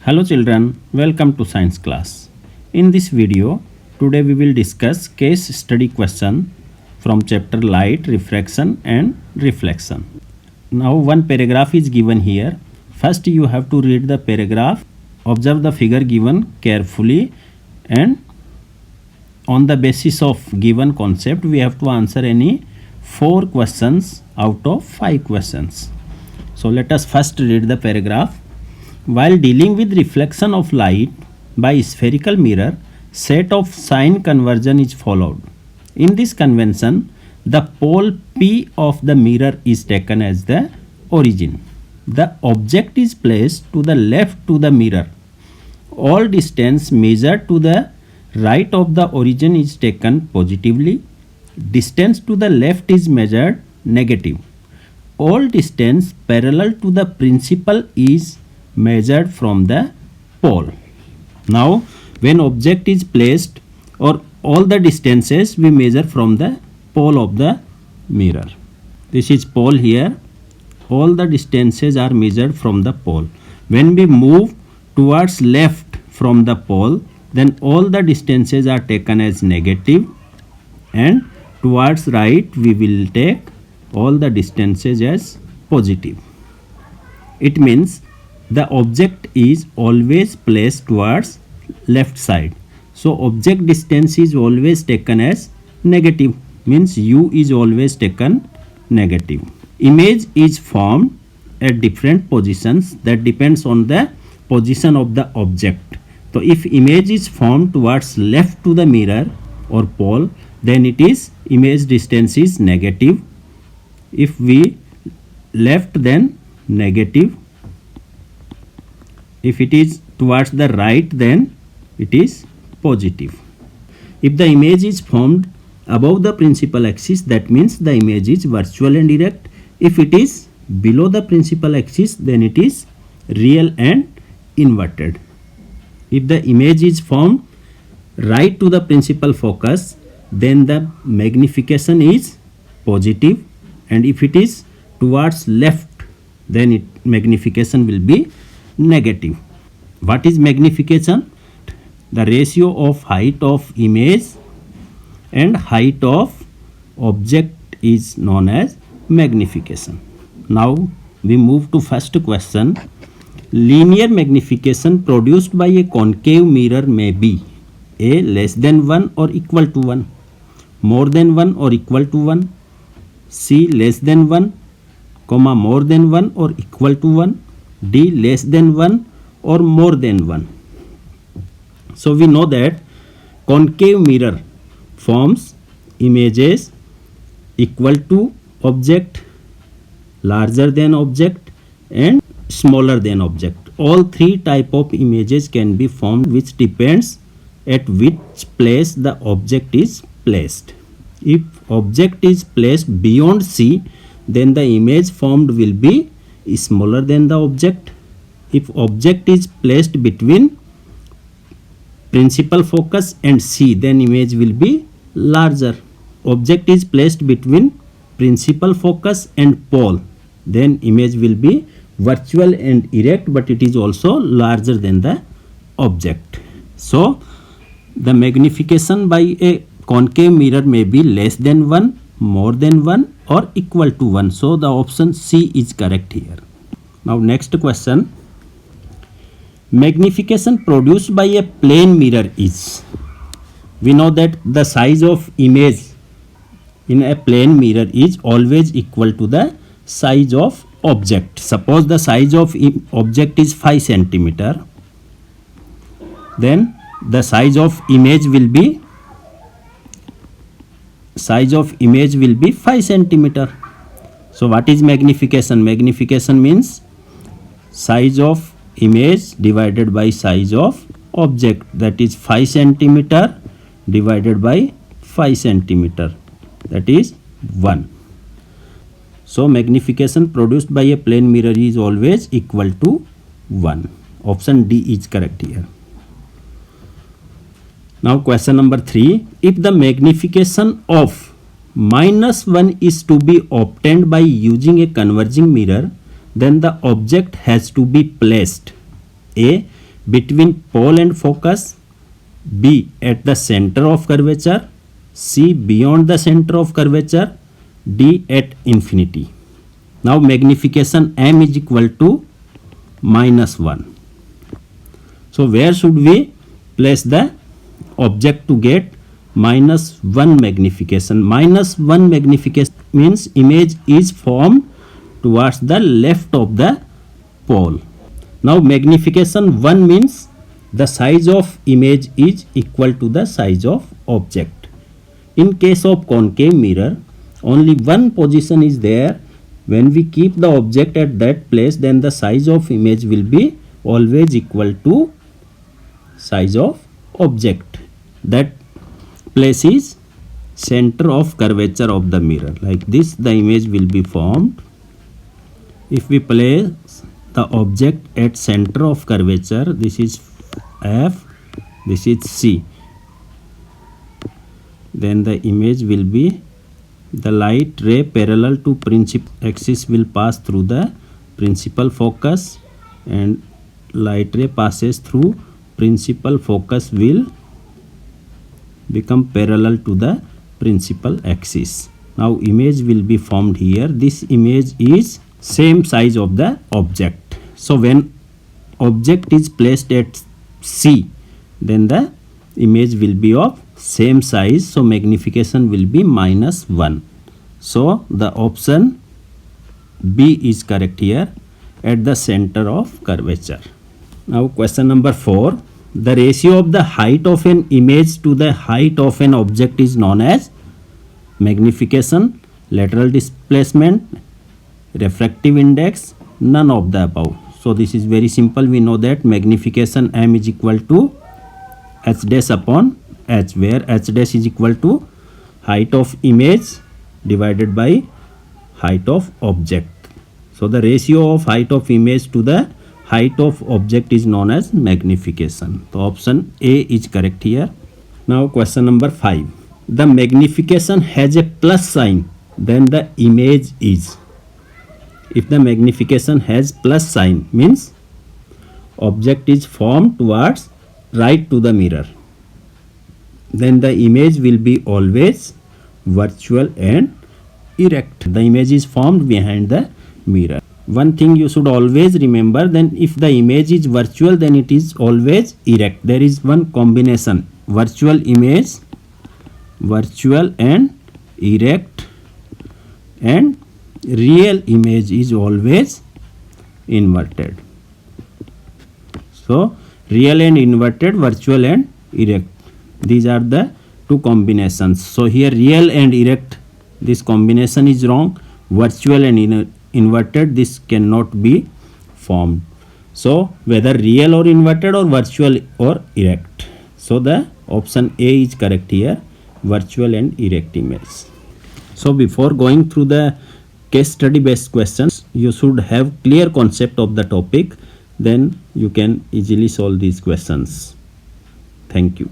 Hello children, welcome to science class. In this video, today we will discuss case study question from chapter light, refraction and reflection. Now one paragraph is given here. First you have to read the paragraph, observe the figure given carefully, and on the basis of given concept we have to answer any 4 questions out of 5 questions. So let us first read the paragraph. While dealing with reflection of light by spherical mirror, set of sign conversion is followed. In this convention, the pole P of the mirror is taken as the origin. The object is placed to the left to the mirror. All distance measured to the right of the origin is taken positively. Distance to the left is measured negative. All distance parallel to the principal is measured from the pole. Now when object is placed, or all the distances we measure from the pole of the mirror. This is pole here. All the distances are measured from the pole. When we move towards left from the pole, then all the distances are taken as negative, and towards right we will take all the distances as positive. It means the object is always placed towards left side. So object distance is always taken as negative, means u is always taken negative. Image is formed at different positions, that depends on the position of the object. So if image is formed towards left to the mirror or pole, then it is image distance is negative. If we left, then negative. If it is towards the right, then it is positive. If the image is formed above the principal axis, that means the image is virtual and direct. If it is below the principal axis, then it is real and inverted. If the image is formed right to the principal focus, then the magnification is positive, and if it is towards left, then magnification will be negative. What is magnification? The ratio of height of image and height of object is known as magnification. Now we move to first question. Linear magnification produced by a concave mirror may be A. less than 1 or equal to 1, more than 1 or equal to 1, C. less than 1, more than 1 or equal to 1, D. less than 1 or more than 1. So we know that concave mirror forms images equal to object, larger than object and smaller than object. All 3 type of images can be formed, which depends at which place the object is placed. If object is placed beyond C, then the image formed will be smaller than the object. If object is placed between principal focus and C, then image will be larger. Object is placed between principal focus and pole, then image will be virtual and erect, but it is also larger than the object. So the magnification by a concave mirror may be less than 1, more than 1 or equal to 1. So the option C is correct here. Now next question. Magnification produced by a plane mirror is. We know that the size of image in a plane mirror is always equal to the size of object. Suppose the size of object is 5 centimeter, then the size of image will be 5 centimeter. So what is magnification? Magnification means size of image divided by size of object, that is 5 centimeter divided by 5 centimeter, that is 1. So magnification produced by a plane mirror is always equal to 1. Option D is correct here. Now question number 3. If the magnification of -1 is to be obtained by using a converging mirror, then the object has to be placed A. between pole and focus, B at the center of curvature, C beyond the center of curvature, D at infinity. Now magnification m is equal to -1. So where should we place the object to get -1 magnification? -1 magnification means image is formed towards the left of the pole. Now magnification 1 means the size of image is equal to the size of object. In case of concave mirror, only one position is there. When we keep the object at that place, then the size of image will be always equal to size of object. That place is center of curvature of the mirror. Like this the image will be formed. If we place the object at center of curvature, this is F, this is C, then the image will be, the light ray parallel to principal axis will pass through the principal focus, and light ray passes through principal focus will become parallel to the principal axis. Now image will be formed here. This image is same size of the object. So when object is placed at C, then the image will be of same size, so magnification will be -1. So the option B is correct here, at the center of curvature. Now question number 4. The ratio of the height of an image to the height of an object is known as magnification, lateral displacement, refractive index, none of the above. So this is very simple. We know that magnification m is equal to h dash upon h, where h dash is equal to height of image divided by height of object. So the ratio of height of image to the height of object is known as magnification. So option A is correct here. Now question number 5. The magnification has a plus sign, then the image is. If the magnification has plus sign, means object is formed towards right to the mirror, then the image will be always virtual and erect. The image is formed behind the mirror. One thing you should always remember, then if the image is virtual, then it is always erect. There is one combination, virtual image, virtual and erect, and real image is always inverted. So real and inverted, virtual and erect, these are the two combinations. So here real and erect, this combination is wrong. Virtual and inverted, this cannot be formed. So whether real or inverted or virtual or erect. So the option A is correct here, virtual and erect image. So before going through the case study based questions, you should have clear concept of the topic, then you can easily solve these questions. Thank you.